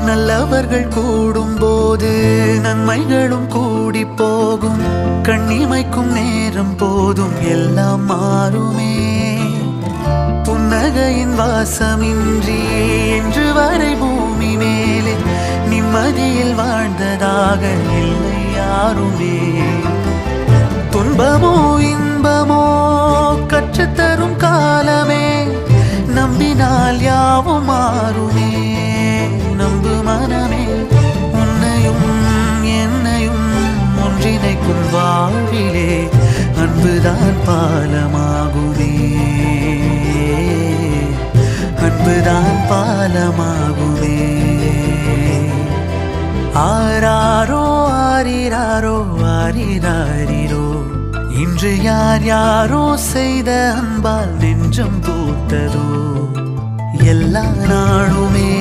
நல்லவர்கள் கூடும்போது நன்மைகளும் கூடி போகும். கண்ணிமைக்கும் நேரம் போதும் எல்லாம் மாறுமே. புன்னகையின் வாசமின்றி என்று வரை பூமி மேலே நிம்மதியில் வாழ்ந்ததாக இல்லை யாருமே. துன்பமோ இன்பமோ கற்றுத்தரும் காலமே, நம்பினால் யாவும் மாறுமே. நம்பு மனமே, உன்னையும் என்னையும் ஒன்றிணைக்கும் வாழ்விலே அன்புதான் பாலமாகுமே. அன்புதான் பாலமாகுமே. ஆராரோ ஆரிராரோ ஆரிராரிரோ, இன்று யார் யாரோ செய்த அன்பால் நெஞ்சம் பூத்ததோ. எல்லா நாளுமே